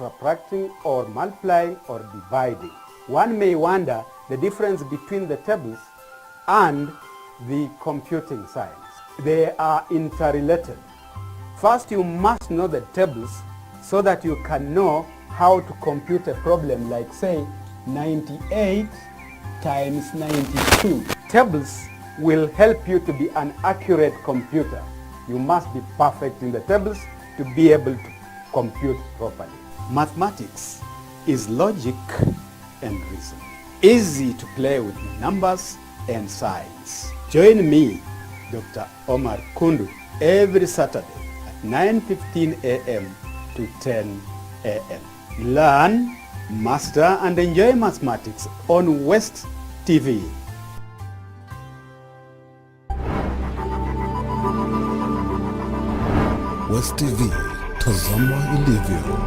subtracting or multiplying or dividing. One may wonder the difference between the tables and the computing science. They are interrelated. First, you must know the tables so that you can know how to compute a problem like, say, 98 times 92. Tables will help you to be an accurate computer. You must be perfect in the tables to be able to compute properly. Mathematics is logic and reason. Easy to play with numbers and science. Join me, Dr. Omar Kundu, every Saturday at 9:15 a.m. to 10 a.m. Learn, master and enjoy mathematics on West TV. Westv, tazama ilivyo.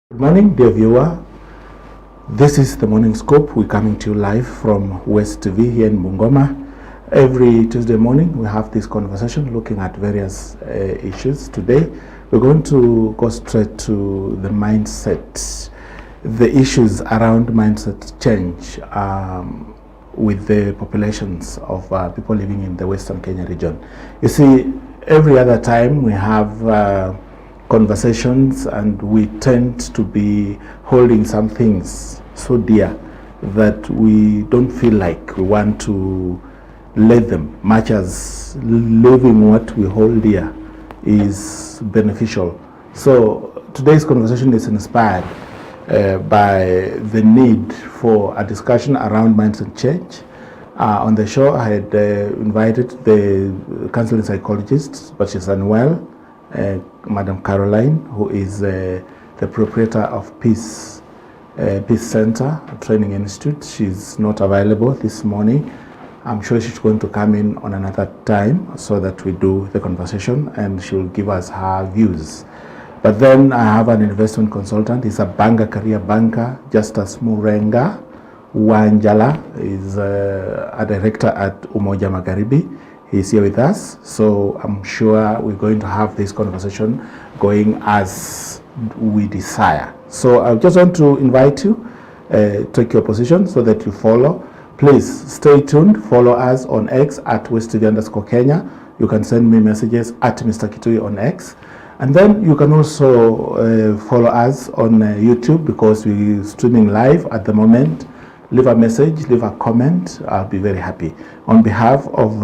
Good morning, dear viewer. This is the Morning Scope. We're coming to you live from Westv here in Bungoma. Every Tuesday morning we have this conversation looking at various issues. Today we're going to go straight to the mindset, the issues around mindset change with the populations of people living in the Western Kenya region. You see, every other time we have conversations and we tend to be holding some things so dear that we don't feel like we want to let them, much as living what we hold dear is beneficial. So today's conversation is inspired by the need for a discussion around mindset change. On the show I had invited the counseling psychologist, but she's unwell, Madam Caroline, who is the proprietor of Peace Center, a training institute. She's not available this morning. I'm sure she's going to come in on another time so that we do the conversation and she'll give us her views. But then I have an investment consultant. He's a banker, career banker, Justus Murenga Wanjala. Is a director at Umoja Magharibi. He's here with us, so I'm sure we're going to have this conversation going as we desire. So I just want to invite you, take your position so that you follow. Please stay tuned, follow us on X at Westv_Kenya. You can send me messages at Mr. Kitui on X. And then you can also follow us on YouTube because we're streaming live at the moment. Leave a message, leave a comment. I'll be very happy. On behalf of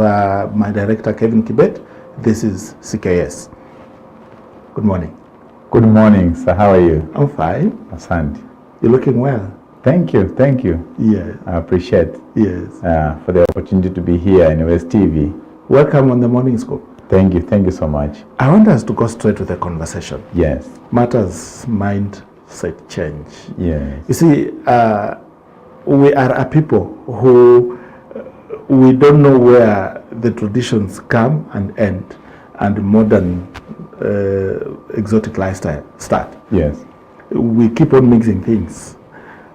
my director, Kevin Kibet, this is CKS. Good morning. Good morning, sir. How are you? I'm fine. Asante. You're looking well. Thank you. Thank you. Yes. I appreciate yes. For the opportunity to be here in West TV. Welcome on the Morning Scope. Thank you. Thank you so much. I want us to go straight to the conversation. Yes. Matters mindset change. Yes. You see, we are a people who we don't know where the traditions come and end and modern exotic lifestyle start. Yes. We keep on mixing things.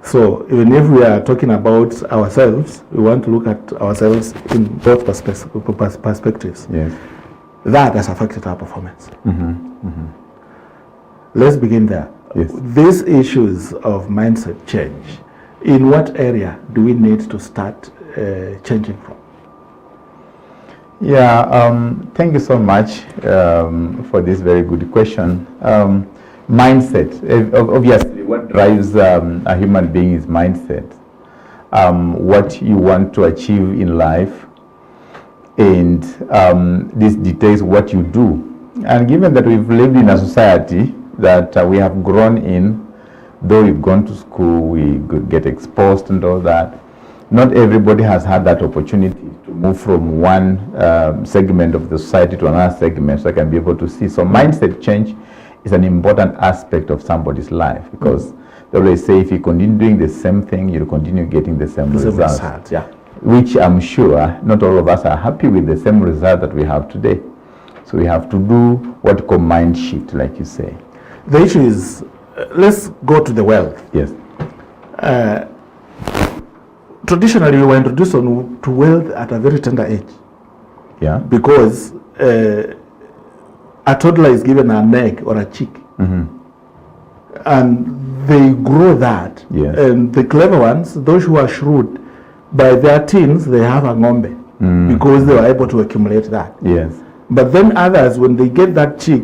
So even if we are talking about ourselves, we want to look at ourselves in both perspectives. Yes. That has affected our performance. Mm-hmm. Mm-hmm. Let's begin there. Yes. These issues of mindset change, in what area do we need to start changing from? Yeah, thank you so much for this very good question. Mindset, obviously what drives a human being is mindset. What you want to achieve in life, and this dictates what you do. And given that we've lived in a society that we have grown in, though we've gone to school, we get exposed and all that, not everybody has had that opportunity to move from one segment of the society to another segment, so I can be able to see. So mindset change is an important aspect of somebody's life, because they always say if you continue doing the same thing, you'll continue getting the same results. Yeah. Which I'm sure not all of us are happy with the same result that we have today. So we have to do what you call mind shift, like you say. The issue is let's go to the wealth. Yes. Traditionally, we were introduced to wealth at a very tender age. Yeah. Because a toddler is given an egg or a chick. And they grow that. Yes. And the clever ones, those who are shrewd, by their teens, they have a ng'ombe because they were able to accumulate that. Yes. But then others, when they get that chick,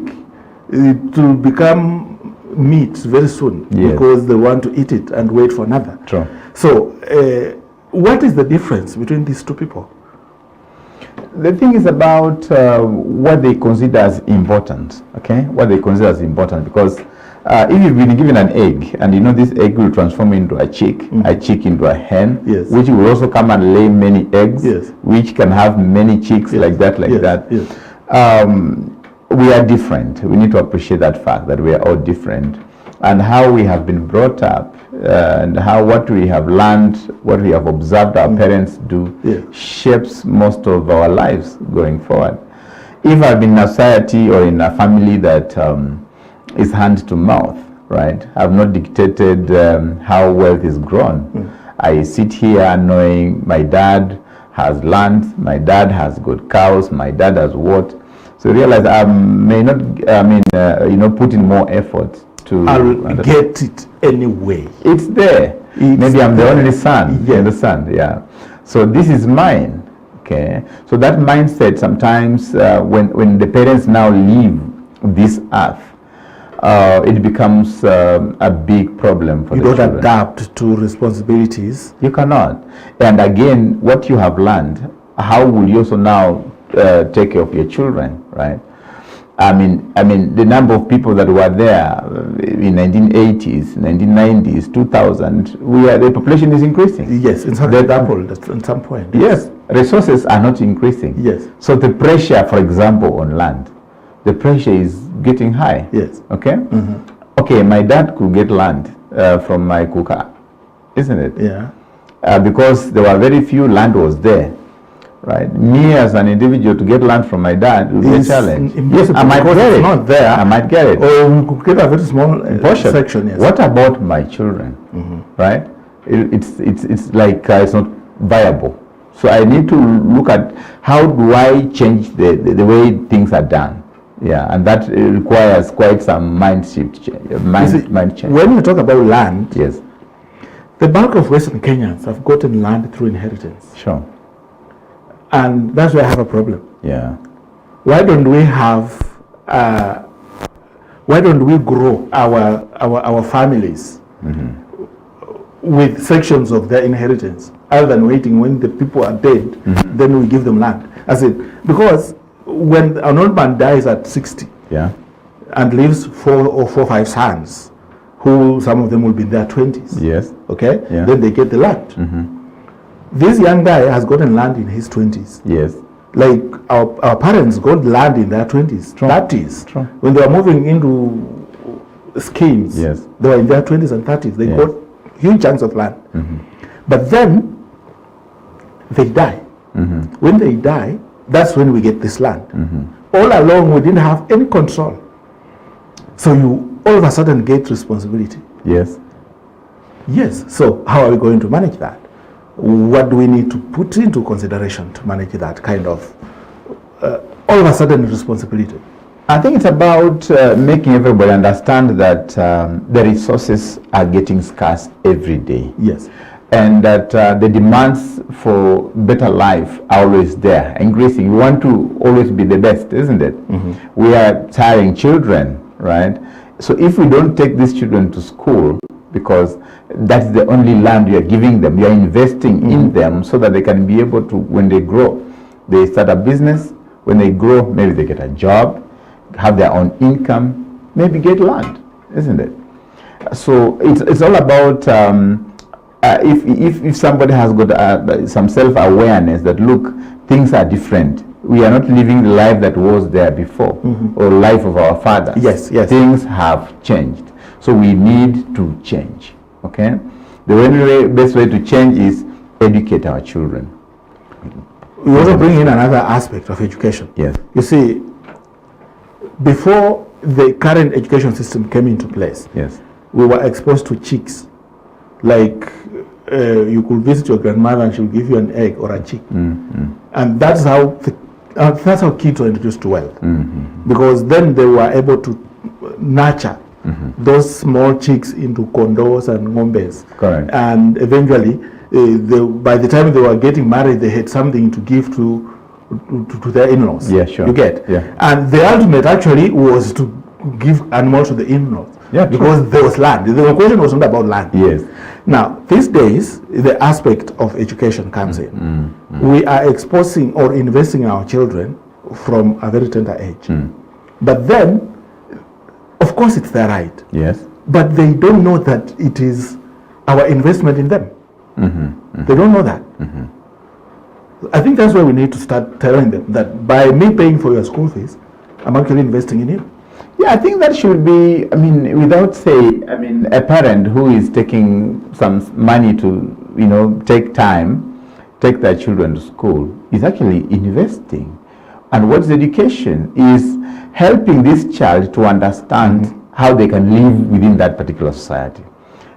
it will become meat very soon because they want to eat it and wait for another. True. So, what is the difference between these two people? The thing is about what they consider as important, okay? What they consider as important, because if you've been given an egg, and you know this egg will transform into a chick into a hen, which will also come and lay many eggs, which can have many chicks like that. We are different. We need to appreciate that fact that we are all different, and how we have been brought up, and how what we have learned, what we have observed our parents do, shapes most of our lives going forward. If I've been in a society or in a family that is hand to mouth, right? I've not dictated how wealth is grown. I sit here knowing my dad has land, my dad has good cows, my dad has what. So realize I may not, put in more effort to I'll get it anyway. It's there. Maybe I'm the only son. You understand? Yeah. So this is mine. Okay. So that mindset sometimes when the parents now leave this earth, it becomes a big problem for the children. You don't adapt to responsibilities. You cannot. And again, what you have learned, how will you also now take care of your children, right? I mean, the number of people that were there in 1980s, 1990s, 2000, the population is increasing. Yes, it's not doubled at some point. Yes, resources are not increasing. Yes. So the pressure, for example, on land, the pressure is getting high. Yes. Okay? Okay, my dad could get land from my kuka, isn't it? Yeah. Because there were very few, land was there. Right, me as an individual to get land from my dad would be a challenge. Yes, I might get it. Not there. I might get it. Or we could get a very small section. Yes. What about my children? Right, it's like it's not viable. So I need to look at how do I change the way things are done. Yeah, and that requires quite some mind shift, mind change. When you talk about land, yes, the bulk of Western Kenyans have gotten land through inheritance. Sure. And that's where I have a problem. Yeah. Why don't we have? Why don't we grow our families with sections of their inheritance, other than waiting when the people are dead, then we give them land? Because when an old man dies at 60, and leaves 4 or 5 sons, who some of them will be in their 20s. Yes. Okay. Yeah. Then they get the land. This young guy has gotten land in his 20s. Yes. Like our parents got land in their 20s, 30s. True. When they were moving into schemes, they were in their 20s and 30s. They got huge chunks of land. But then they die. When they die, that's when we get this land. All along, we didn't have any control. So you all of a sudden get responsibility. Yes. Yes. So how are we going to manage that? What do we need to put into consideration to manage that kind of all of a sudden responsibility? I think it's about making everybody understand that the resources are getting scarce every day. Yes. And that the demands for better life are always there, increasing. We want to always be the best, isn't it? We are tiring children, right? So if we don't take these children to school, because that's the only land you are giving them, you are investing in them so that they can be able to, when they grow, they start a business. When they grow, maybe they get a job, have their own income, maybe get land, isn't it? So it's all about if somebody has got some self-awareness that, look, things are different. We are not living the life that was there before, or life of our fathers. Yes. Things have changed. So we need to change, okay? The best way to change is educate our children. We also bring in another aspect of education. Yes. You see, before the current education system came into place, yes, we were exposed to chicks. Like you could visit your grandmother and she'll give you an egg or a chick. And that's how kids were introduced to wealth. Because then they were able to nurture those small chicks into condos and ngombes. Correct. And eventually, by the time they were getting married, they had something to give to their in-laws. Yeah, sure. You get? Yeah. And the ultimate actually was to give animals to the in-laws. Yeah, because there was land. The question was not about land. Yes. Now, these days, the aspect of education comes in. We are exposing or investing in our children from a very tender age. But then, of course, it's their right. Yes. But they don't know that it is our investment in them. They don't know that. I think that's why we need to start telling them that by me paying for your school fees, I'm actually investing in you. Yeah, I think that should be, I mean, without a parent who is taking some money to, take their children to school is actually investing. And what's education is helping this child to understand how they can live within that particular society.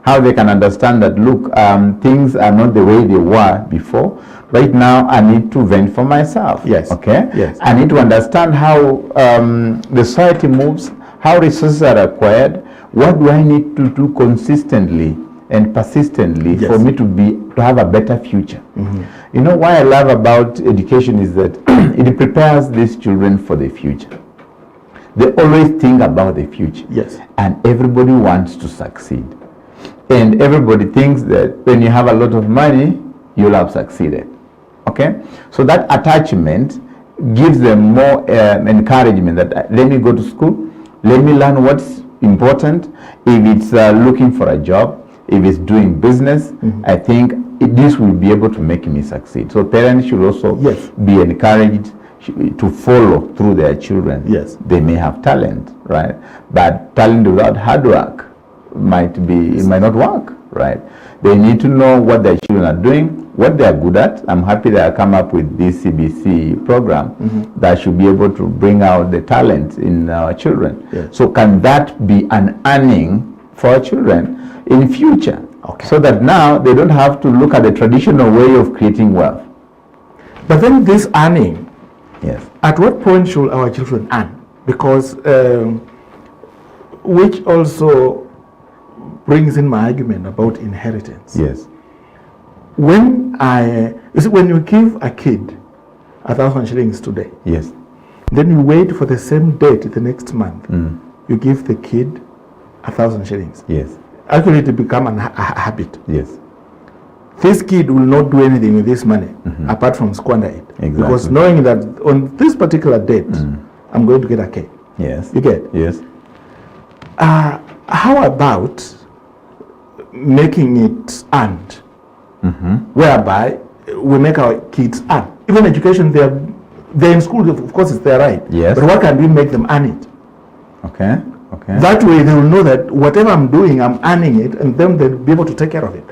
How they can understand that, look, things are not the way they were before. Right now, I need to vent for myself. Yes. Okay? Yes. I need to understand how the society moves, how resources are acquired, what do I need to do consistently and persistently for me to have a better future. You know, what I love about education is that it prepares these children for the future. They always think about the future. Yes. And everybody wants to succeed. And everybody thinks that when you have a lot of money, you'll have succeeded. Okay? So that attachment gives them more encouragement that let me go to school, let me learn what's important. If it's looking for a job, if it's doing business, I think this will be able to make me succeed. So parents should also be encouraged to follow through their children. Yes. They may have talent, right? But talent without hard work might not work, right? They need to know what their children are doing, what they are good at. I'm happy that I come up with this CBC program that should be able to bring out the talent in our children. Yes. So can that be an earning for our children in future? Okay. So that now they don't have to look at the traditional way of creating wealth. But then this earning, Yes. at what point should our children earn? Because which also brings in my argument about inheritance. Yes. When you give a kid 1,000 shillings today, Yes. then you wait for the same date the next month, you give the kid 1,000 shillings. Yes. Actually, it become a habit. Yes. This kid will not do anything with this money apart from squander it. Exactly. Because knowing that on this particular date, I'm going to get a cake. Yes. You get? Yes. How about making it earned, whereby we make our kids earn? Even education, they're in school, of course it's their right. Yes. But what can we make them earn it? Okay. Okay. That way they will know that whatever I'm doing, I'm earning it, and then they'll be able to take care of it.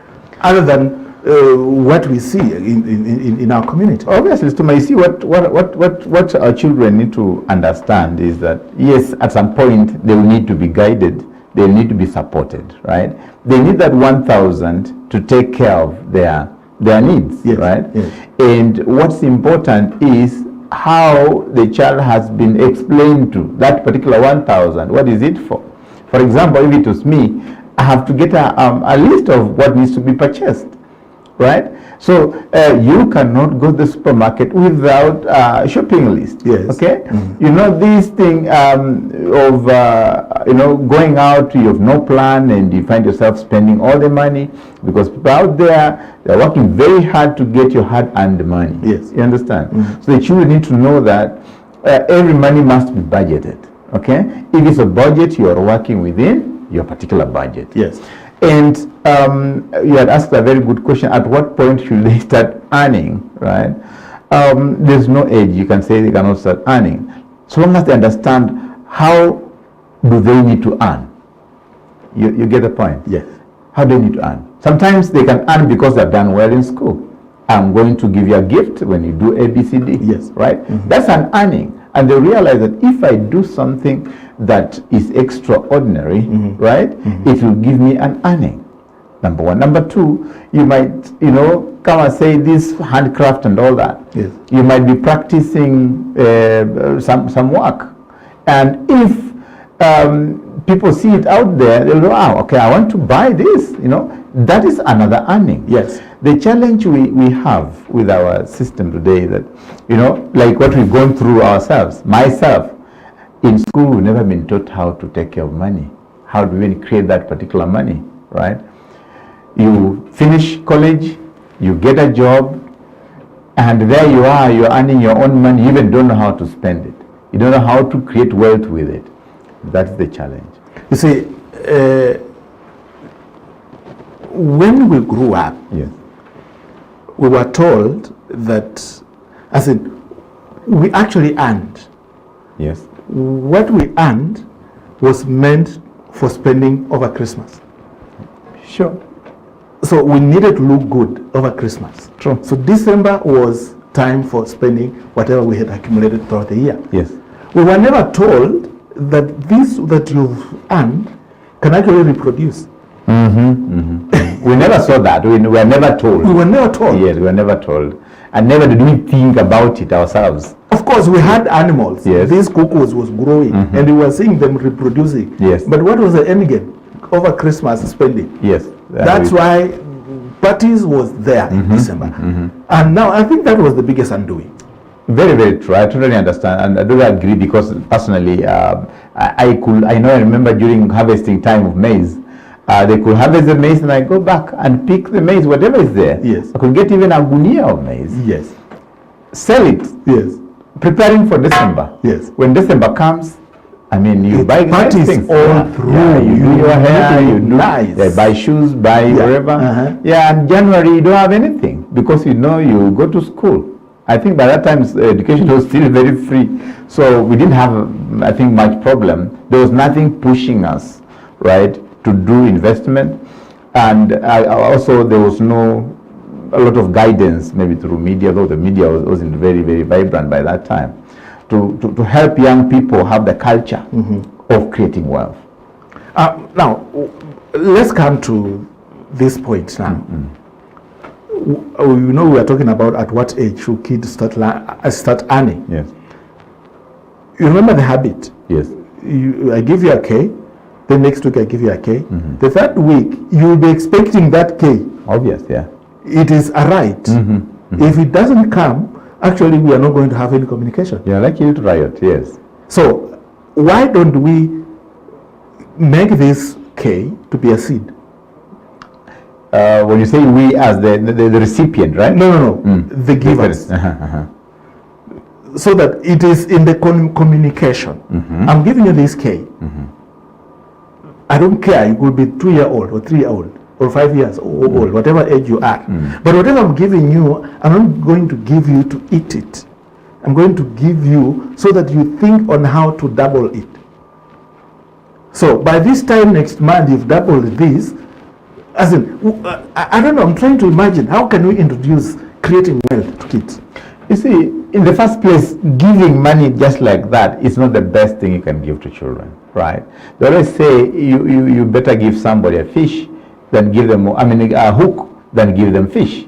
Other than what we see in our community. Obviously, you see what our children need to understand is that yes, at some point they will need to be guided, they need to be supported, right? They need that 1,000 to take care of their needs, Yes, right? yes. And what's important is how the child has been explained to that particular 1,000. What is it for? For example, if it was me, I have to get a list of what needs to be purchased, right? So you cannot go to the supermarket without a shopping list. Yes. Okay. You know this thing of going out, you have no plan, and you find yourself spending all the money because people out there, they're working very hard to get your hard-earned money. Yes. You understand? So the children need to know that every money must be budgeted. Okay. If it's a budget, you are working within your particular budget. Yes. And you had asked a very good question. At what point should they start earning, right? There's no age. You can say they cannot start earning. So long as they understand how do they need to earn. You get the point? Yes. How do they need to earn? Sometimes they can earn because they've done well in school. I'm going to give you a gift when you do ABCD. Yes. Right? That's an earning. And they realize that if I do something that is extraordinary, right, it will give me an earning. Number one. Number two, you might, come and say this handcraft and all that. Yes. You might be practicing some work. And if people see it out there, they'll go, okay, I want to buy this, that is another earning. Yes. The challenge we have with our system today is that, like what we've gone through ourselves, myself, in school, we've never been taught how to take care of money. How do we create that particular money, right? You finish college, you get a job, and there you are, you're earning your own money, you even don't know how to spend it. You don't know how to create wealth with it. That's the challenge. You see, when we grew up, Yes. we were told that, we actually earned. Yes. What we earned was meant for spending over Christmas. Sure. So we needed to look good over Christmas. True. So December was time for spending whatever we had accumulated throughout the year. Yes. We were never told that this that you've earned can actually reproduce. We never saw that. We were never told. We were never told. Yes, we were never told. And never did we think about it ourselves. Of course, we had animals. Yes. These cuckoos was growing, and we were seeing them reproducing. Yes. But what was the end game? Over Christmas spending. Yes. That's why parties was there in December. And now I think that was the biggest undoing. Very, very true. I totally understand, and I do agree, because personally, I remember during harvesting time of maize, they could harvest the maize and I go back and pick the maize, whatever is there. Yes. I could get even a gunia of maize. Yes. Sell it. Yes. Preparing for December. Yes. When December comes, you It buy nice parties things. all through. You do your hair, you do nice. buy shoes, buy whatever. And January you don't have anything, because you go to school. I think by that time education was still very free, so we didn't have, I think, much problem. There was nothing pushing us, right, to do investment, and also there was a lot of guidance, maybe through media, though the media wasn't very, very vibrant by that time, to help young people have the culture of creating wealth. Now, let's come to this point now. We are talking about at what age should kids start earning. Yes. You remember the habit. Yes. I give you a K, the next week I give you a K. The third week you will be expecting that K. Obvious, yeah. It is a right. If it doesn't come, actually we are not going to have any communication. You're likely to riot, yes. So why don't we make this K to be a seed? When you say we as the recipient, right? No. The givers. So that it is in the communication. I'm giving you this K. I don't care. You could be 2-year-old or 3-year-old or 5 years old, whatever age you are. But whatever I'm giving you, I'm not going to give you to eat it. I'm going to give you so that you think on how to double it. So by this time next month, you've doubled this. I don't know, I'm trying to imagine, how can we introduce creating wealth to kids? You see, in the first place, giving money just like that is not the best thing you can give to children, right? They always say you better give somebody a fish than give them, a hook than give them fish.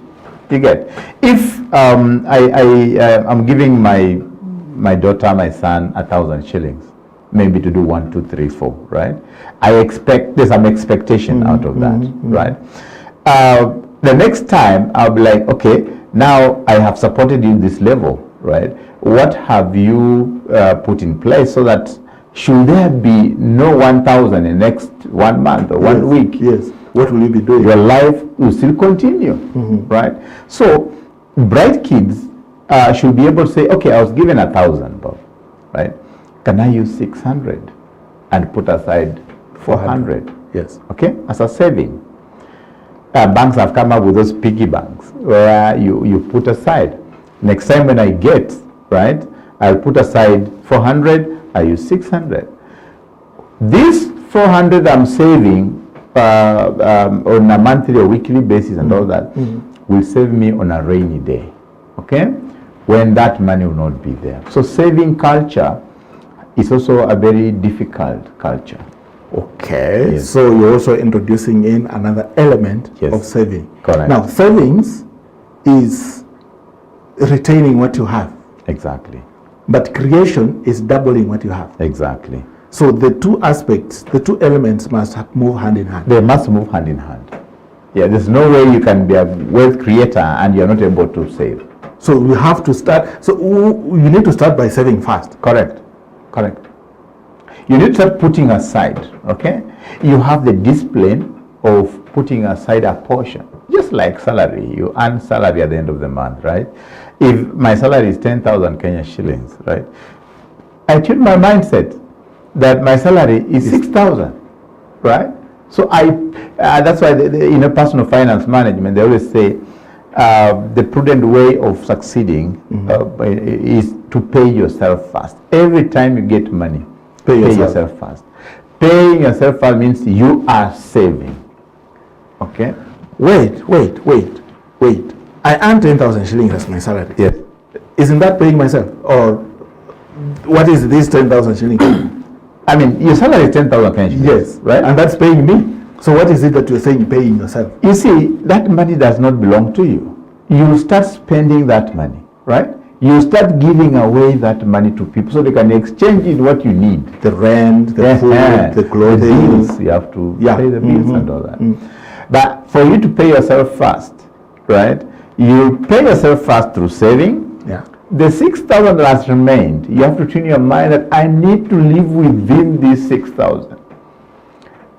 You get? If I'm giving my daughter, my son, 1,000 shillings, maybe to do 1, 2, 3, 4, right? There's some expectation out of that, right? The next time I'll be like, okay, now I have supported you this level, right? What have you put in place so that should there be no 1,000 in the next 1 month or 1 week? Yes. What will you be doing? Your life will still continue, right? So bright kids should be able to say, okay, I was given 1,000, Bob, right? Can I use 600 and put aside 400? Yes. Okay, as a saving. Banks have come up with those piggy banks where you put aside. Next time when I get, right, I'll put aside 400, I use 600. This 400 I'm saving on a monthly or weekly basis and all that will save me on a rainy day. Okay? when that money will not be there. So saving culture is also a very difficult culture. Okay, Yes. so you're also introducing in another element Yes. of saving. Correct. Now, savings is retaining what you have, Exactly. but creation is doubling what you have. Exactly. So the two aspects, the two elements must move hand in hand. They must move hand in hand. Yeah, there's no way you can be a wealth creator and you're not able to save. So we have to start, so you need to start by saving first. Correct. Correct. You need to start putting aside, okay? You have the discipline of putting aside a portion. Just like salary, you earn salary at the end of the month, right? If my salary is 10,000 Kenya shillings, right? I tune my mindset that my salary is 6,000, right? So that's why in a personal finance management, they always say the prudent way of succeeding is to pay yourself first. Every time you get money, pay yourself first. Paying yourself first means you are saving. Okay? Wait. I earn 10,000 shillings as my salary. Yes. Isn't that paying myself? Or what is this 10,000 shillings? I mean, your salary is 10,000 Kenya shillings. Yes, right? And that's paying me. So what is it that you're saying paying yourself? You see, that money does not belong to you. You start spending that money, right? You start giving away that money to people so they can exchange it what you need. The rent, the food, the clothing. The bills, you have to pay the bills and all that. But for you to pay yourself first, right? You pay yourself first through saving. Yeah. The 6,000 that has remained, you have to train your mind that I need to live within these 6,000.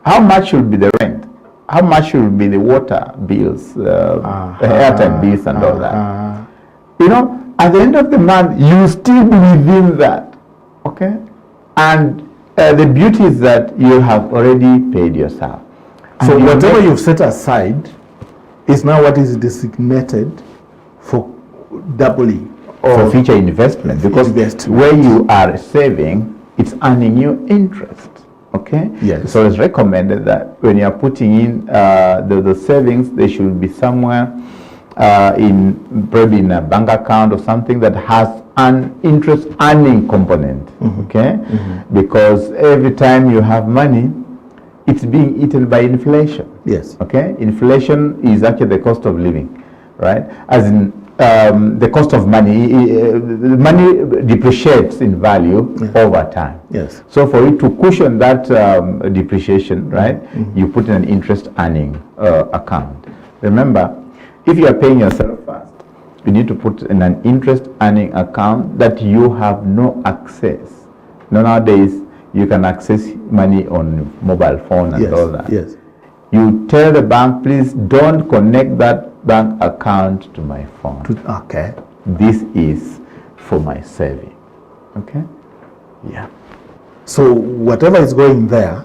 How much should be the rent? How much should be the water bills, the airtime bills and all that? You know, at the end of the month, you still be within that, okay? And the beauty is that you have already paid yourself. So And whatever you've set aside is now what is designated for doubling for future investment, because where you are saving, it's earning you interest. Okay. Yes. So it's recommended that when you are putting in the savings, they should be somewhere probably in a bank account or something that has an interest earning component. Okay. Because every time you have money, it's being eaten by inflation. Yes. Okay. Inflation is actually the cost of living, right? As in the cost of money, money depreciates in value over time. Yes. So for you to cushion that depreciation, right, you put in an interest earning account. Remember, if you are paying yourself first, you need to put in an interest earning account that you have no access. Nowadays, you can access money on mobile phone and all that. Yes. You tell the bank, please don't connect that bank account to my phone. Okay. This is for my saving. Okay? Yeah. So whatever is going there,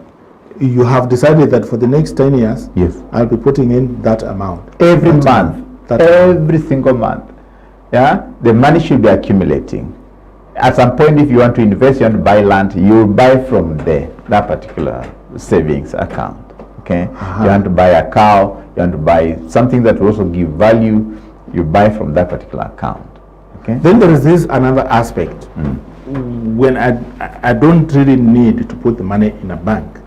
you have decided that for the next 10 years, Yes. I'll be putting in that amount. Every month. That Every single month. Yeah? The money should be accumulating. At some point, if you want to invest, you want to buy land, you buy from there, that particular savings account. Okay? You want to buy a cow, you want to buy something that will also give value, you buy from that particular account. Okay? Then there is this another aspect. When I don't really need to put the money in a bank,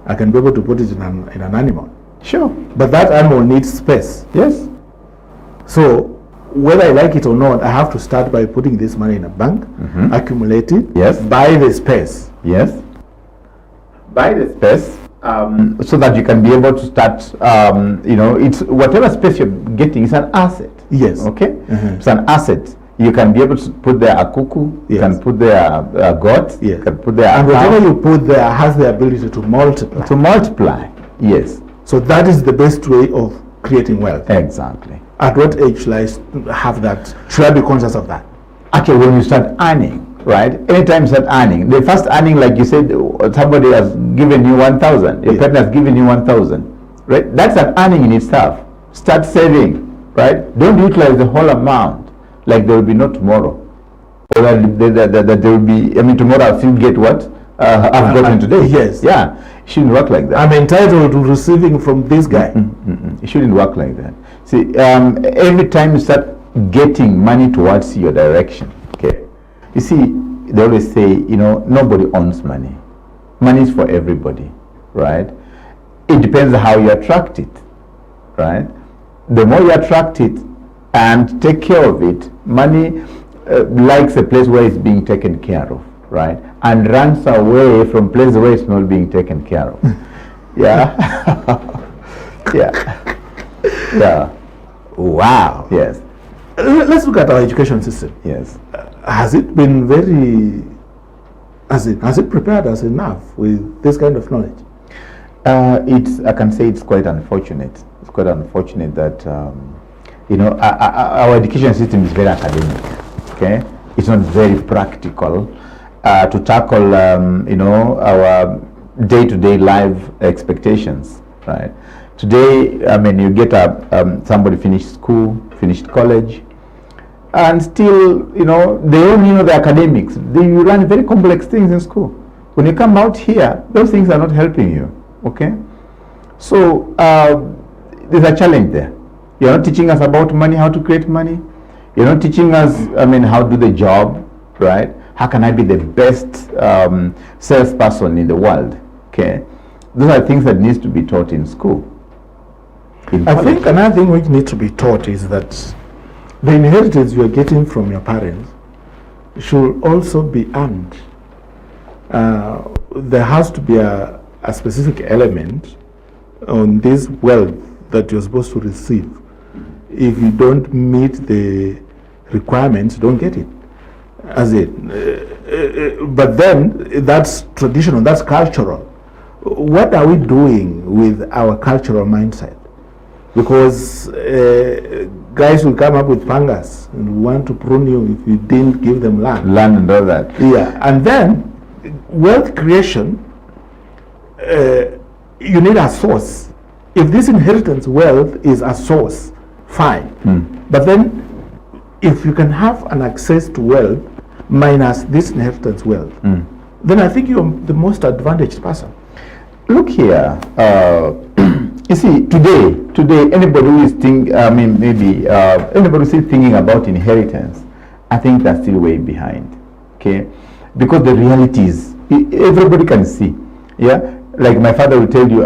I can be able to put it in an animal. Sure. But that animal needs space. Yes. So whether I like it or not, I have to start by putting this money in a bank, accumulate it, Yes. buy the space. Yes. Buy the space so that you can be able to start, it's whatever space you're getting is an asset. Yes. Okay? It's an asset. You can be able to put there a cuckoo, you can put there a goat, you can put there and a cow. whatever you put there has the ability to multiply. To multiply. Yes. So that is the best way of creating wealth. Exactly. At what age should I have that? Should I be conscious of that? Actually, when you start earning, right? Anytime you start earning, the first earning, like you said, somebody has given you 1,000, your partner has given you 1,000, right? That's an earning in itself. Start saving, right? Don't utilize the whole amount, like there will be no tomorrow. Or that there will be, tomorrow I'll still get what I've gotten today. Yes. Yeah. It shouldn't work like that. I'm entitled to receiving from this guy. It shouldn't work like that. See, every time you start getting money towards your direction. Okay, you see, they always say, nobody owns money. Money is for everybody, right? It depends on how you attract it, right? The more you attract it and take care of it, money likes a place where it's being taken care of, right? And runs away from places where it's not being taken care of. Yeah. Yeah. Yeah. Wow. Yes. Let's look at our education system. Yes. Has it been has it prepared us enough with this kind of knowledge? I can say it's quite unfortunate. It's quite unfortunate that, our education system is very academic, okay? It's not very practical to tackle, our day-to-day life expectations, right? Today, you get somebody finished school, finished college, and still, they only know the academics. You learn very complex things in school. When you come out here, those things are not helping you, okay? So, there's a challenge there. You're not teaching us about money, how to create money. You're not teaching us, how to do the job, right? How can I be the best salesperson in the world, okay? Those are things that needs to be taught in school. I think another thing which needs to be taught is that the inheritance you are getting from your parents should also be earned. There has to be a specific element on this wealth that you're supposed to receive. If you don't meet the requirements, don't get it. But then that's traditional, that's cultural. What are we doing with our cultural mindset? Because guys will come up with pangas and want to prune you if you didn't give them land. Land and all that. Yeah, and then wealth creation, you need a source. If this inheritance wealth is a source, fine. But then if you can have an access to wealth minus this inheritance wealth, then I think you're the most advantaged person. Look here, you see, today, anybody who is anybody who is still thinking about inheritance, I think they're still way behind, okay? Because the reality is, everybody can see, yeah? Like my father will tell you,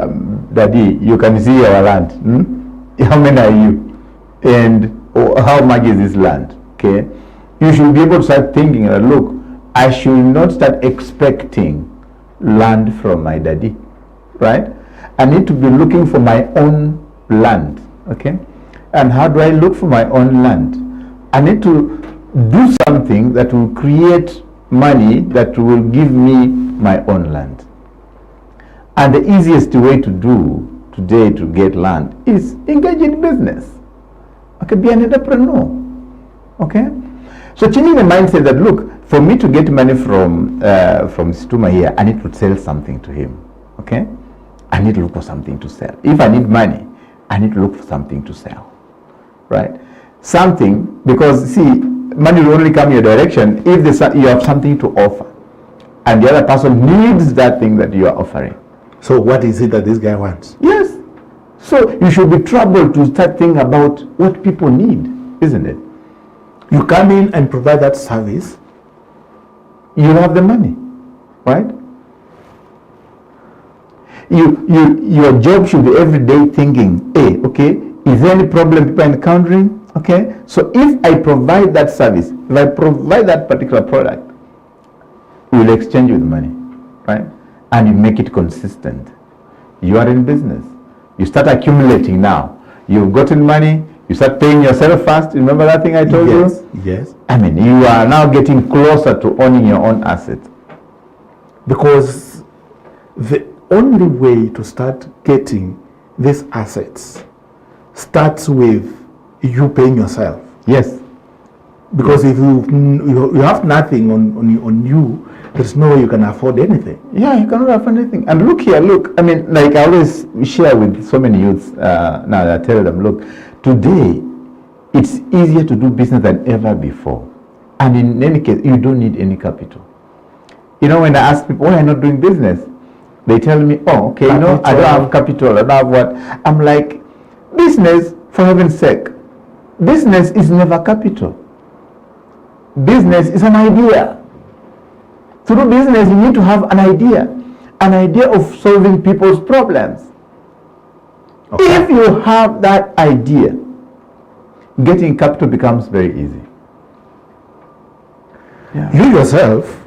Daddy, you can see our land. How many are you? And how much is this land, okay? You should be able to start thinking, look, I should not start expecting land from my daddy, right? I need to be looking for my own land, okay? And how do I look for my own land? I need to do something that will create money that will give me my own land. And the easiest way to do today to get land is engage in business. Okay, be an entrepreneur, okay? So changing the mindset that, look, for me to get money from Situma here, I need to sell something to him, okay? I need to look for something to sell. If I need money, I need to look for something to sell, right? Something, because see, money will only come your direction if you have something to offer. And the other person needs that thing that you are offering. So what is it that this guy wants? Yes. So you should be troubled to start thinking about what people need, isn't it? You come in and provide that service. You have the money, right? Your job should be every day thinking, hey, okay, is there any problem people are encountering? Okay, so if I provide that service, if I provide that particular product, we will exchange with money, right? And you make it consistent. You are in business. You start accumulating now. You've gotten money, you start paying yourself first. Remember that thing I told you? Yes. I mean, you are now getting closer to owning your own asset. Because the only way to start getting these assets starts with you paying yourself. Yes. Because if you have nothing on you, there's no way you can afford anything. Yeah, you cannot afford anything. And look here, look, I mean, like I always share with so many youths now, I tell them, look, today it's easier to do business than ever before. And in any case, you don't need any capital. You know, when I ask people, why are you not doing business? They tell me, oh, okay, capital. I don't have capital, I don't have what. I'm like, business, for heaven's sake. business is never capital. Business is an idea. To do business, you need to have an idea of solving people's problems. Okay. If you have that idea, getting capital becomes very easy. Yeah. You yourself,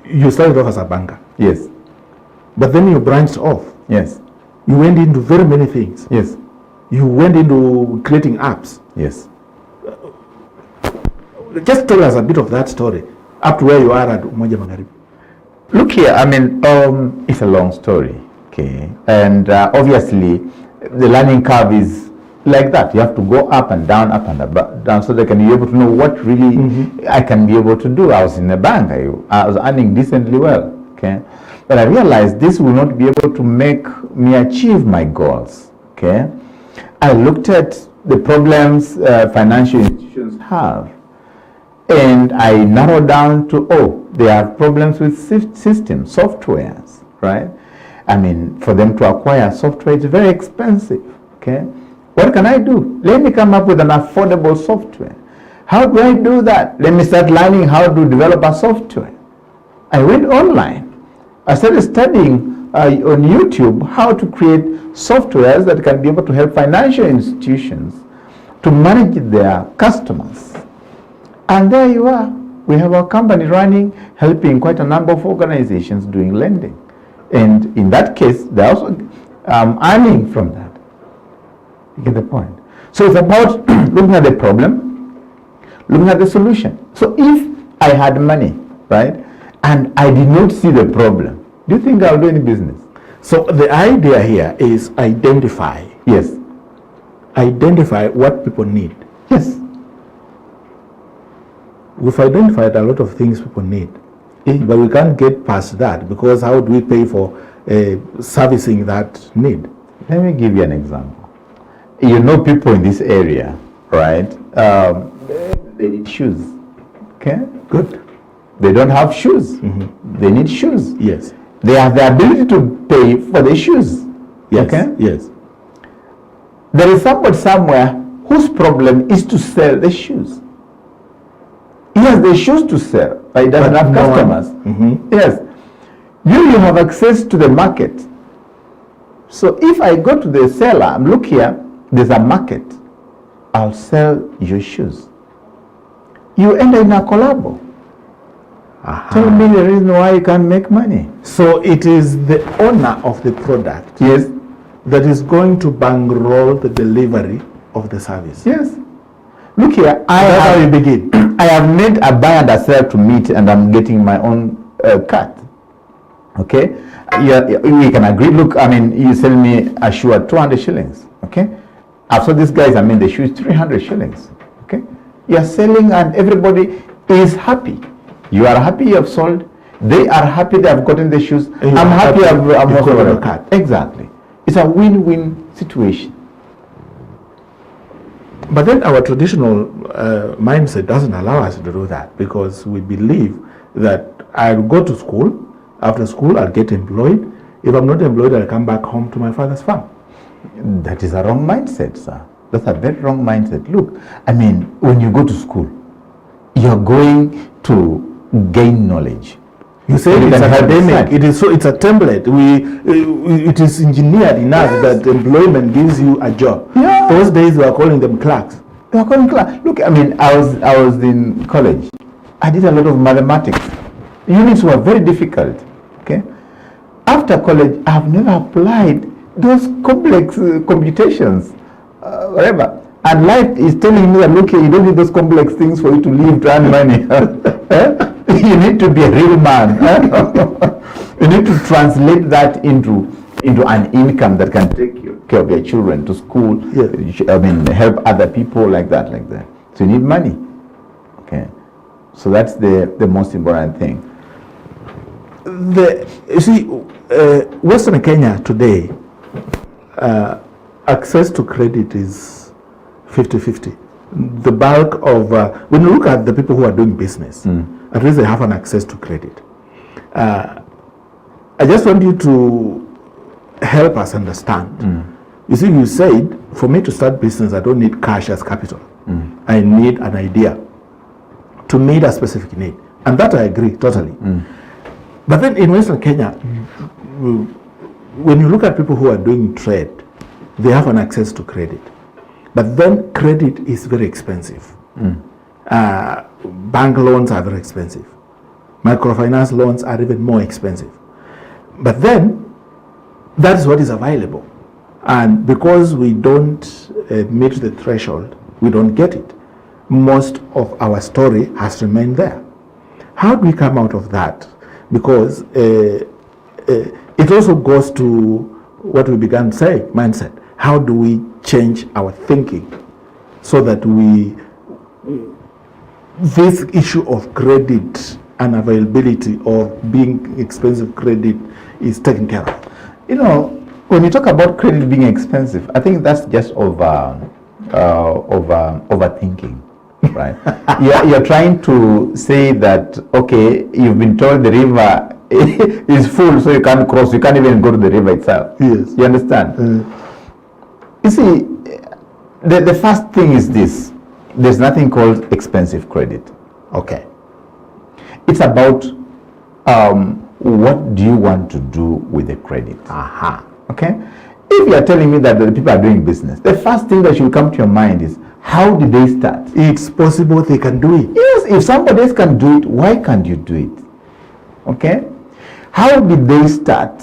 you started off as a banker. Yes. But then you branched off. Yes. You went into very many things. Yes. You went into creating apps. Yes. Just tell us a bit of that story up to where you are at Umoja Magharibi. Look here, I mean, it's a long story, okay? And obviously, the learning curve is like that. You have to go up and down, down, so they can be able to know what really I can be able to do. I was in a bank. I was earning decently well, okay? But I realized this will not be able to make me achieve my goals, okay? I looked at the problems financial institutions have, and I narrowed down to, there are problems with systems, softwares, right? I mean, for them to acquire software, it's very expensive, okay? What can I do? Let me come up with an affordable software. How do I do that? Let me start learning how to develop a software. I went online. I started studying on YouTube how to create softwares that can be able to help financial institutions to manage their customers. And there you are. We have our company running, helping quite a number of organizations doing lending. And in that case, they're also earning from that. You get the point? So it's about looking at the problem, looking at the solution. So if I had money, right, and I did not see the problem, do you think I'll do any business? So the idea here is identify. Yes. Identify what people need. Yes. We've identified a lot of things people need, but we can't get past that, because how do we pay for servicing that need? Let me give you an example. You know people in this area, right? They need shoes. Okay? Good. They don't have shoes. They need shoes. Yes. They have the ability to pay for the shoes. Yes. Okay? Yes. There is somebody somewhere whose problem is to sell the shoes. He has the shoes to sell, but he doesn't have customers. Yes. You have access to the market. So if I go to the seller, look here, there's a market. I'll sell your shoes. You enter in a collabo. Tell me the reason why you can't make money. So it is the owner of the product, yes, that is going to bankroll the delivery of the service. Yes. Look here, That's how you begin. I have made a buyer and a seller to meet, and I'm getting my own cut. Okay? Yeah, we can agree. Look, I mean, you sell me a shoe at 200 shillings. Okay? After these guys, I mean, the shoe is 300 shillings. Okay? You're selling and everybody is happy. You are happy you have sold. They are happy they have gotten the shoes. I'm happy I'm also got a cut. Exactly. It's a win-win situation. But then our traditional mindset doesn't allow us to do that, because we believe that I'll go to school, after school I'll get employed. If I'm not employed, I'll come back home to my father's farm. That is a wrong mindset, sir. That's a very wrong mindset. Look, I mean, when you go to school, you're going to gain knowledge. You say it's academic. It is so. It's a template. It is engineered in us that employment gives you a job. Yeah. Those days we are calling them clerks. They are calling clerks. Look, I mean, I was in college. I did a lot of mathematics. Units were very difficult. Okay. After college, I have never applied those complex computations, whatever. And life is telling me that, look here, you don't need those complex things for you to live, to earn money. You need to be a real man. You need to translate that into an income that can take care of your children to school. Yes. I mean, help other people like that. So you need money. Okay. So that's the most important thing. You see, Western Kenya today, access to credit is 50-50. The bulk of, when you look at the people who are doing business, at least they have an access to credit. I just want you to help us understand. You see, you said, for me to start business, I don't need cash as capital. I need an idea to meet a specific need. And that I agree totally. But then in Western Kenya, when you look at people who are doing trade, they have an access to credit. But then credit is very expensive. Bank loans are very expensive. Microfinance loans are even more expensive. But then, that is what is available. And because we don't meet the threshold, we don't get it. Most of our story has remained there. How do we come out of that? Because it also goes to what we began saying, mindset. How do we change our thinking so that this issue of credit and availability or being expensive credit is taken care of? You know, when you talk about credit being expensive, I think that's just overthinking, right? You're trying to say that, okay, you've been told the river is full, so you can't cross, you can't even go to the river itself. Yes. You understand? You see, the first thing is this: there's nothing called expensive credit. Okay. It's about what do you want to do with the credit. Okay? If you are telling me that the people are doing business, the first thing that should come to your mind is, how did they start? It's possible they can do it. Yes, if somebody else can do it, why can't you do it? Okay? How did they start?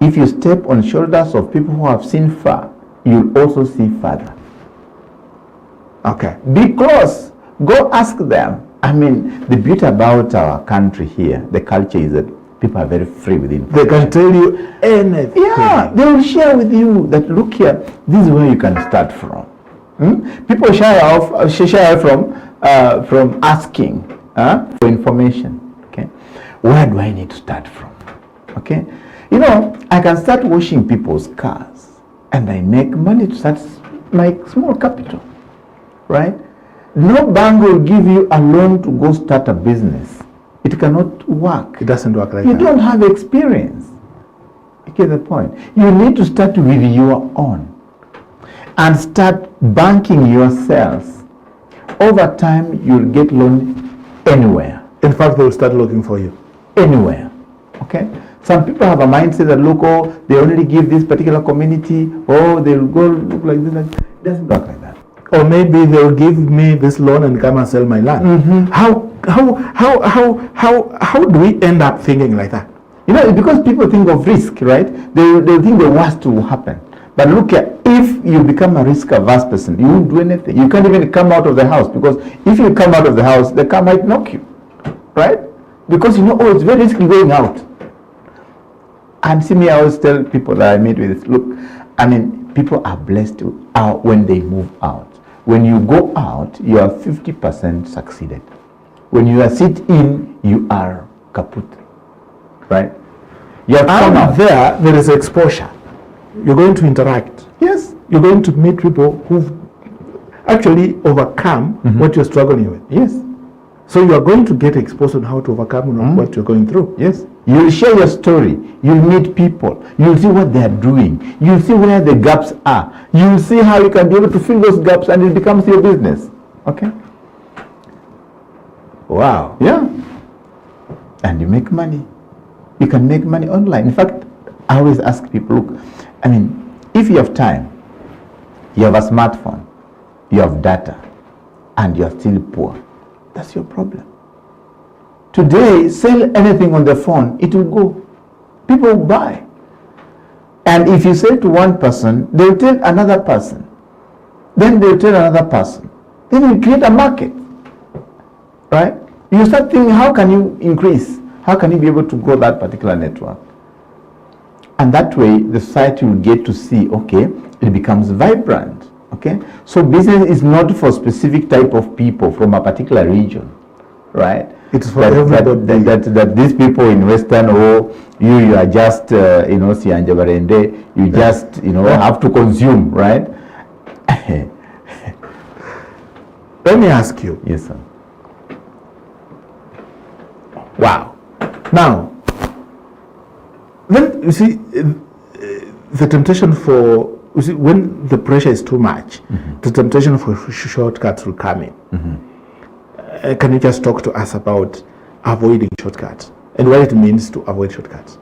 If you step on shoulders of people who have seen far, you'll also see further. Okay. Be close. Go ask them. I mean, the beauty about our country here, the culture is that people are very free with information. They can tell you anything. Yeah, they will share with you that, look here, this is where you can start from. People shy off from asking for information. Okay, where do I need to start from? Okay, you know, I can start washing people's cars, and I make money to start my small capital, right? No bank will give you a loan to go start a business. It cannot work. It doesn't work like that. You that. don't have experience. You get the point? You need to start with your own and start banking yourself. Over time, you'll get loan anywhere. In fact, they will start looking for you. Anywhere. Okay? Some people have a mindset that, look, oh, they only give this particular community, oh, they'll go look like this. It doesn't work like that. Or maybe they'll give me this loan and come and sell my land. How do we end up thinking like that? You know, because people think of risk, right? They think the worst will happen. But look at, if you become a risk-averse person, you won't do anything. You can't even come out of the house, because if you come out of the house, the car might knock you, right? Because you know, oh, it's very risky going out. And see me, I always tell people that I meet with, look, I mean, people are blessed when they move out. When you go out, you are 50% succeeded. When you are sit in, you are kaput, right? You have come out. There is exposure. You're going to interact. Yes. You're going to meet people who've actually overcome what you're struggling with. Yes. So you are going to get exposed on how to overcome what you're going through. Yes. You'll share your story. You'll meet people. You'll see what they're doing. You'll see where the gaps are. You'll see how you can be able to fill those gaps, and it becomes your business. Okay? Wow. Yeah. And you make money. You can make money online. In fact, I always ask people, look, I mean, if you have time, you have a smartphone, you have data, and you're still poor, that's your problem. Today, sell anything on the phone, it will go. People will buy. And if you sell to one person, they will tell another person. Then they will tell another person. Then you create a market. Right? You start thinking, how can you increase? How can you be able to grow that particular network? And that way, the society will get to see, okay, it becomes vibrant. Okay? So business is not for specific type of people from a particular region. Right? It's for everybody. That these people in Western, or you are just, Sianja Barende, you just, have to consume, right? Let me ask you. Yes, sir. Wow. Now, then you see, the temptation for, you see, when the pressure is too much, the temptation for shortcuts will come in. Can you just talk to us about avoiding shortcuts and what it means to avoid shortcuts?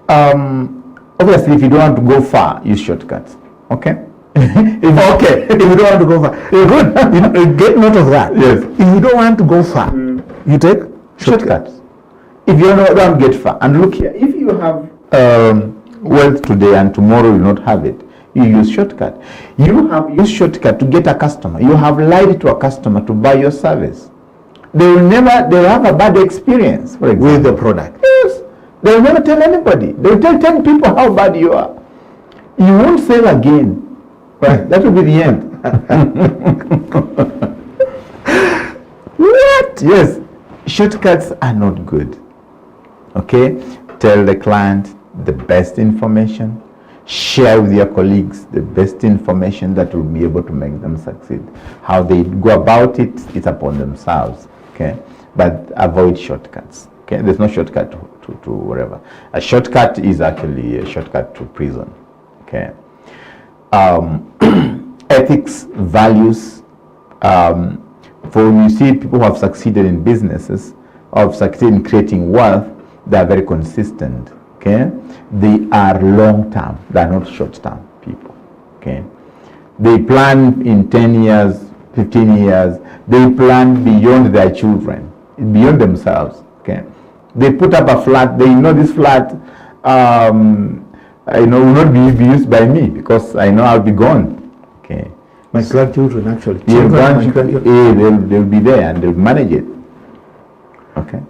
Obviously, if you don't want to go far, use shortcuts. Okay? If you don't want to go far, good. Get note of that. Yes. If you don't want to go far, you take Shortcuts. If you don't get far, and look here, if you have wealth today and tomorrow you not have it, you use shortcut. You have used shortcut to get a customer. You have lied to a customer to buy your service. They will have a bad experience, for example, with the product. Yes. They will never tell anybody. They will tell 10 people how bad you are. You won't sell again. Right? That will be the end. What? Yes. Shortcuts are not good. Okay? Tell the client the best information. Share with your colleagues the best information that will be able to make them succeed. How they go about it is upon themselves. Okay? But avoid shortcuts. Okay? There's no shortcut to whatever. A shortcut is actually a shortcut to prison. Okay? Ethics, values. For when you see people who have succeeded in businesses, or have succeeded in creating wealth, they are very consistent. Okay, they are long-term. They are not short-term people. Okay, they plan in 10 years, 15 years. They plan beyond their children, beyond themselves. Okay, they put up a flat. They know this flat, will not be used by me because I know I'll be gone. Okay. My grandchildren, actually. They'll be there and they'll manage it. Okay.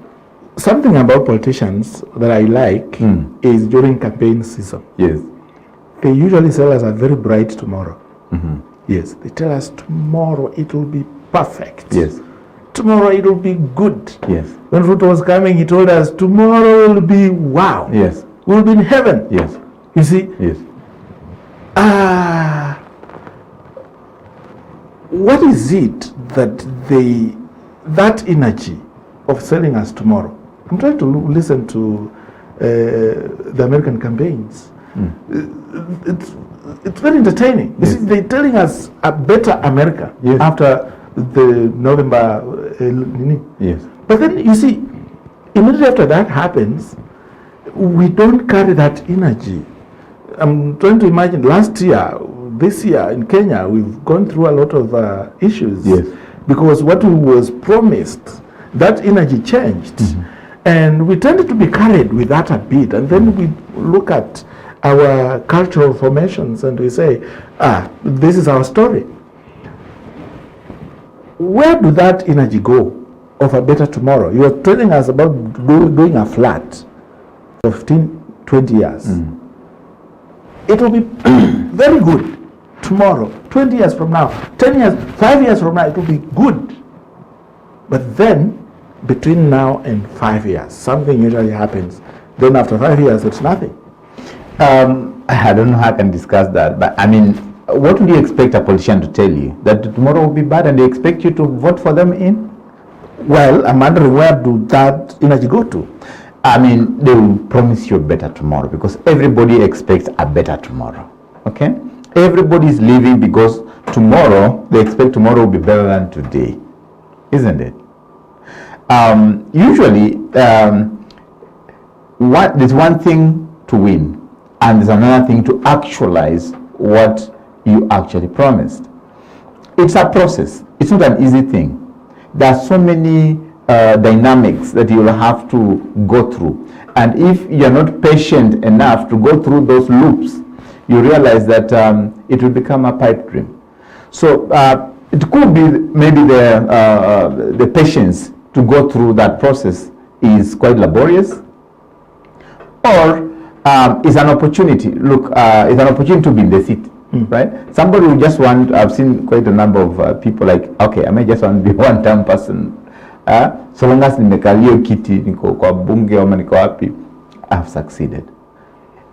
Something about politicians that I like is during campaign season. Yes. They usually tell us a very bright tomorrow. Yes. They tell us tomorrow it will be perfect. Yes. Tomorrow it will be good. Yes. When Ruto was coming, he told us tomorrow will be wow. Yes. We'll be in heaven. Yes. You see? Yes. What is it that that energy of selling us tomorrow? I'm trying to listen to the American campaigns. It's very entertaining. Yes. They're telling us a better America after the November. Yes. But then you see, immediately after that happens, we don't carry that energy. I'm trying to imagine this year in Kenya, we've gone through a lot of issues. Yes. Because what was promised, that energy changed. And we tended to be carried with that a bit. And then we look at our cultural formations and we say, this is our story. Where do that energy go of a better tomorrow? You are telling us about doing a flat for 15, 20 years. It will be very good tomorrow, 20 years from now, 10 years, 5 years from now, it will be good. But then, between now and 5 years, something usually happens. Then after 5 years, it's nothing. I don't know how I can discuss that, but I mean, what would you expect a politician to tell you? That tomorrow will be bad and they expect you to vote for them in? Well, I'm wondering, where do that energy go to? I mean, they will promise you a better tomorrow because everybody expects a better tomorrow. Okay? Everybody is living because tomorrow, they expect tomorrow will be better than today. Isn't it? Usually, there's one thing to win and there's another thing to actualize what you actually promised. It's a process. It's not an easy thing. There are so many dynamics that you will have to go through. And if you're not patient enough to go through those loops, you realize that it will become a pipe dream. So it could be maybe the patience to go through that process is quite laborious, or is an opportunity. Look, it's an opportunity to be in the seat. Right? Somebody will just want, I've seen quite a number of people like, okay, I may just want to be one-time person. So long as nimekalia kiti, niko kwa bunge ama niko wapi, I've succeeded.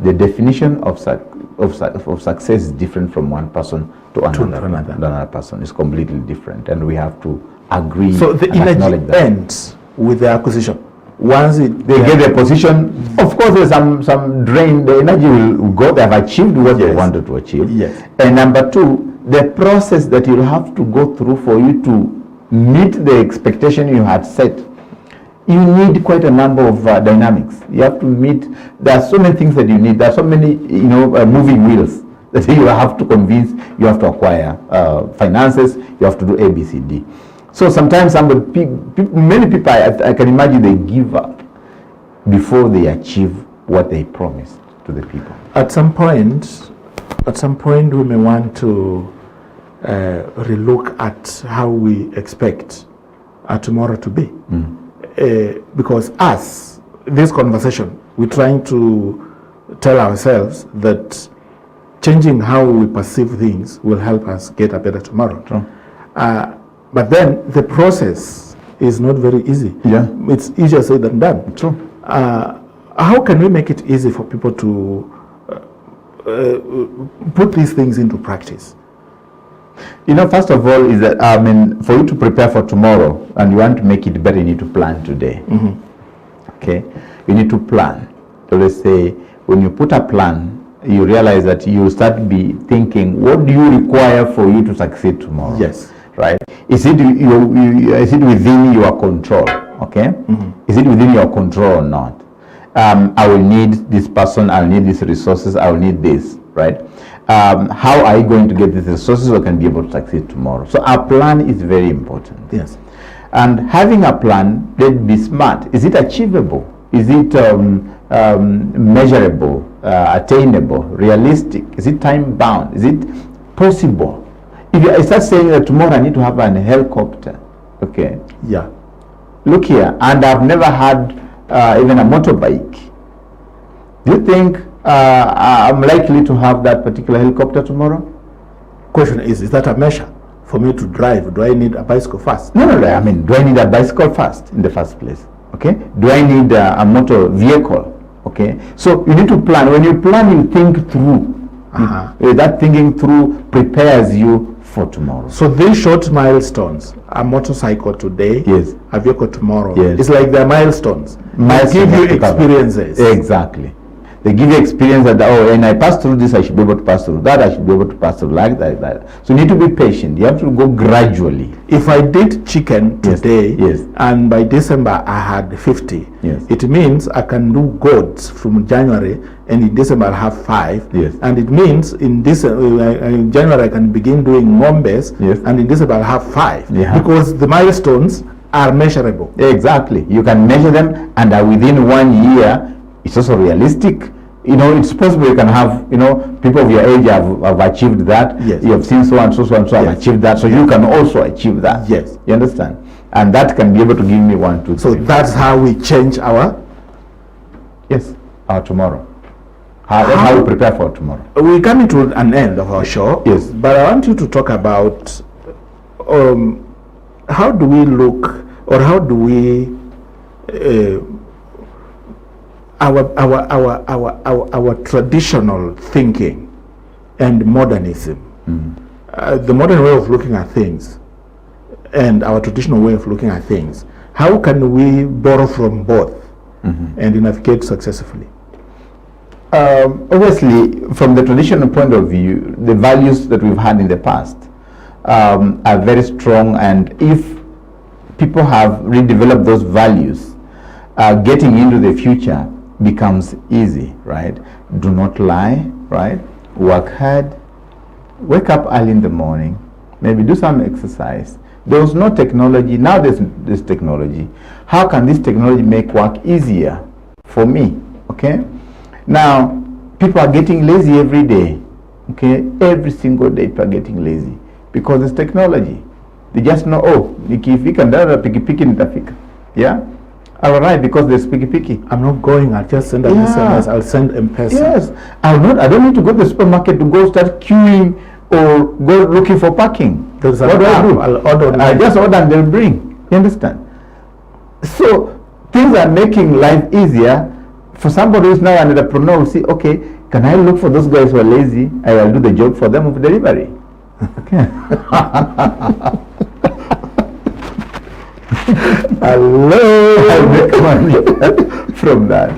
The definition of success is different from one person to another person. It's completely different, and we have to agree. So the energy ends with the acquisition. once they get their position, of course there's some drain, the energy will go, they have achieved what they wanted to achieve. Yes. And number two, the process that you'll have to go through for you to meet the expectation you had set, you need quite a number of dynamics. You have to meet, there are so many things that you need, there are so many moving wheels that you have to convince, you have to acquire finances, you have to do A, B, C, D. So sometimes many people, I can imagine they give up before they achieve what they promised to the people. At some point, we may want to relook at how we expect tomorrow to be. Because this conversation, we're trying to tell ourselves that changing how we perceive things will help us get a better tomorrow. True. But then the process is not very easy. Yeah. It's easier said than done. True. How can we make it easy for people to put these things into practice? First of all, is that for you to prepare for tomorrow and you want to make it better, you need to plan today. Okay, you need to plan. So let's say when you put a plan, you realize that you start be thinking, what do you require for you to succeed tomorrow? Yes. Right? Is it within your control? Okay. Is it within your control or not? I will need this person. I will need these resources. I will need this. Right? How are you going to get these resources so I can be able to succeed tomorrow? So our plan is very important. Yes. And having a plan, then be smart. Is it achievable? Is it measurable, attainable, realistic? Is it time bound? Is it possible? If I start saying that tomorrow I need to have an helicopter, okay? Yeah. Look here, and I've never had even a motorbike. Do you think I'm likely to have that particular helicopter tomorrow? Question is that a measure for me to drive? Do I need a bicycle first? No. I mean, do I need a bicycle first in the first place? Okay. Do I need a motor vehicle? Okay. So you need to plan. When you plan, you think through. That thinking through prepares you for tomorrow. So these short milestones, a motorcycle today, yes, a vehicle tomorrow, yes, it's like they're milestones. They give you experiences. Exactly. They give you experience that, when I pass through this, I should be able to pass through that, I should be able to pass through like that. So you need to be patient. You have to go gradually. If I did chicken today, yes, and by December I had 50, yes, it means I can do goats from January, and in December I'll have 5. Yes. And it means in January I can begin doing ngombes, yes, and in December I'll have 5. Yeah. Because the milestones are measurable. Exactly. You can measure them, and within 1 year, it's also realistic. It's possible you can have, people of your age have achieved that. Yes. You have seen so and so yes, have achieved that. So you can also achieve that. Yes. You understand? And that can be able to give me 1, 2, 3. So that's how we change our tomorrow. How we prepare for tomorrow. We're coming to an end of our show. Yes. But I want you to talk about how do we look, or how do we our traditional thinking and modernism, the modern way of looking at things and our traditional way of looking at things, how can we borrow from both and navigate successfully? Obviously, from the traditional point of view, the values that we've had in the past are very strong, and if people have redeveloped those values, getting into the future becomes easy, right? Do not lie, right? Work hard, wake up early in the morning, maybe do some exercise. There was no technology. Now there's this technology. How can this technology make work easier for me? Okay. Now people are getting lazy every day. Okay, every single day people are getting lazy because it's technology. They just know, nikifika ndara pikipiki nitafika. Yeah. I'll arrive because there's piki. I'm not going. I'll just send an SMS. I'll send M-Pesa. Yes. I don't need to go to the supermarket to go start queuing or go looking for parking. What do I do? I'll order. I just order and they'll bring. You understand? So things are making life easier. For somebody who's now an entrepreneur will see, okay, can I look for those guys who are lazy? I will do the job for them of delivery. Okay. Hello. I make money from that.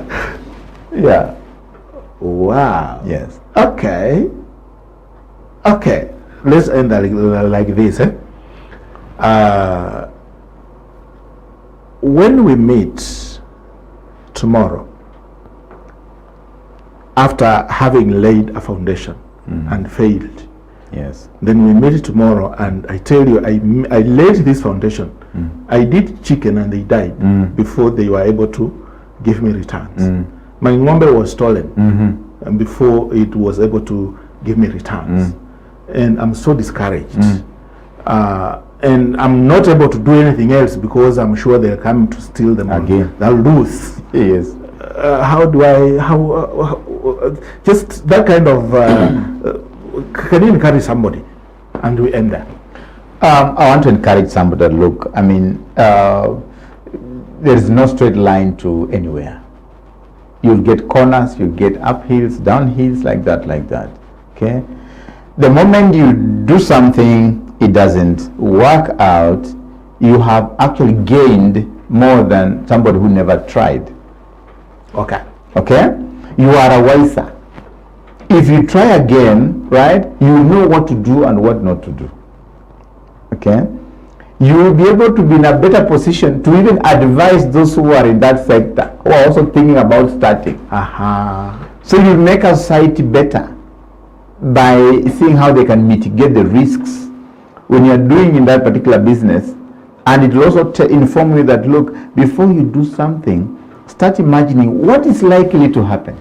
Yeah. Wow. Yes. Okay. Okay. Let's end like this. When we meet tomorrow, after having laid a foundation and failed, Yes. then we meet tomorrow and I tell you, I laid this foundation. I did chicken and they died before they were able to give me returns. My ng'ombe was stolen and before it was able to give me returns. And I'm so discouraged. And I'm not able to do anything else because I'm sure they're coming to steal them Again. They'll lose. Yes. How do I, just that kind of, can you encourage somebody? And we end there. I want to encourage somebody to look, I mean, there is no straight line to anywhere. You'll get corners, you'll get uphills, downhills, like that, okay? The moment you do something, it doesn't work out, you have actually gained more than somebody who never tried. Okay. Okay? You are a wiser. If you try again, right, you know what to do and what not to do. Okay? You will be able to be in a better position to even advise those who are in that sector, who are also thinking about starting. So you make a society better by seeing how they can mitigate the risks when you're doing in that particular business. And it will also inform you that, look, before you do something, start imagining what is likely to happen.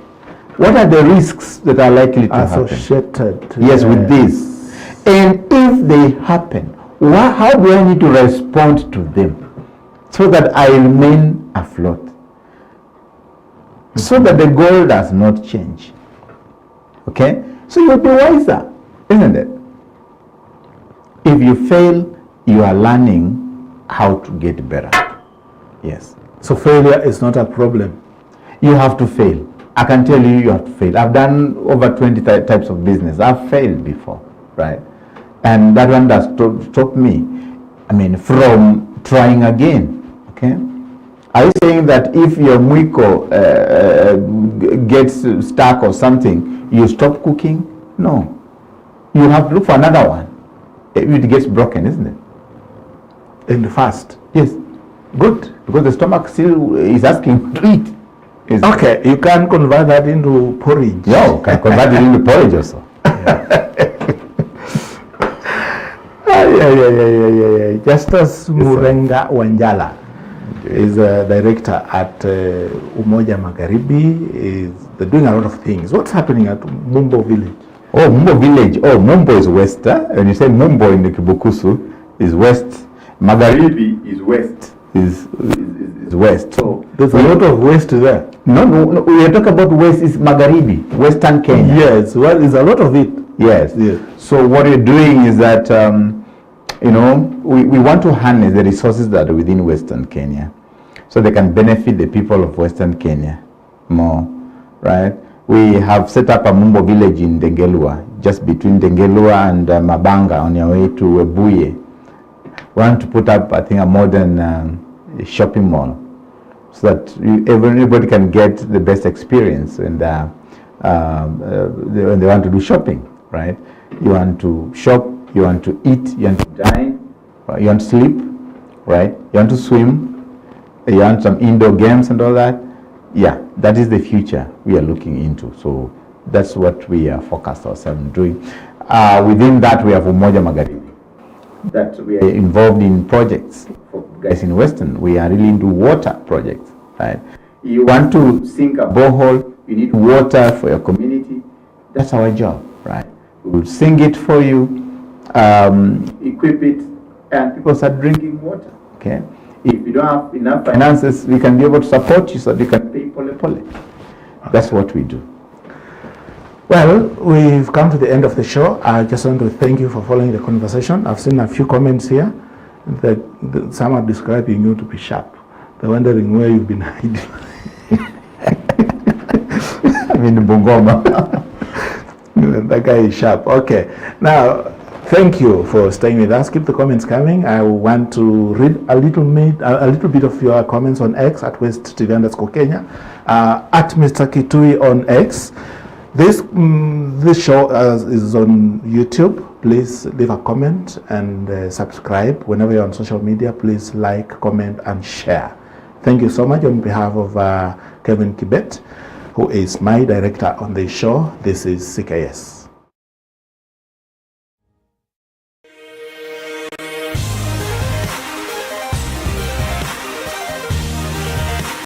What are the risks that are likely to happen? Associated. Yes, with this. And if they happen, how do I need to respond to them so that I remain afloat? So that the goal does not change. Okay? So you'll be wiser, isn't it? If you fail, you are learning how to get better. Yes. So failure is not a problem. You have to fail. I can tell you, you have to fail. I've done over 20 types of business. I've failed before, right? And that one does stop me, I mean, from trying again, okay? Are you saying that if your mwiko gets stuck or something, you stop cooking? No. You have to look for another one if it gets broken, isn't it? In the fast. Yes. Good. Because the stomach still is asking to eat. Okay, you can convert that into porridge. No, can convert it into porridge also. Yeah. Justus Murenga Wanjala is a director at Umoja Magharibi. They're doing a lot of things. What's happening at Mumbo Village? Oh, Mumbo Village. Oh, Mumbo is west. When you say Mumbo in the Kibukusu, is west. Magharibi is west. Is west. So there's a lot of waste there. No. We are talking about west is Magharibi, Western Kenya. Yes, well, there's a lot of it. Yes. So what we're doing is that, we want to harness the resources that are within Western Kenya, so they can benefit the people of Western Kenya more, right? We have set up a Mumbo village in Dengelua, just between Dengelua and Mabanga on your way to Webuye. We want to put up, I think, a modern shopping mall, so that everybody can get the best experience when they want to do shopping, right? You want to shop, you want to eat, you want to dine, you want to sleep, right? You want to swim, you want some indoor games and all that. Yeah, that is the future we are looking into. So that's what we are focused ourselves on doing. Within that, we have Umoja Magharibi, that we are involved in projects. For guys in Western, we are really into water projects, right? You want to sink a borehole, you need water for your community. That's our job, right? We will sing it for you, equip it, and people start drinking water, okay? If you don't have enough finances, we can be able to support you so that you can pay pole. That's what we do. Well, we've come to the end of the show. I just want to thank you for following the conversation. I've seen a few comments here that some are describing you to be sharp. They're wondering where you've been hiding. I'm in Bungoma. That guy is sharp. Okay. Now, Thank you for staying with us. Keep the comments coming. I want to read a little bit of your comments on X at WestTV_Kenya, at Mr. Kitui on X. This show is on YouTube. Please leave a comment and subscribe. Whenever you're on social media, please like, comment, and share. Thank you so much on behalf of Kevin Kibet, who is my director on the show. This is CKS.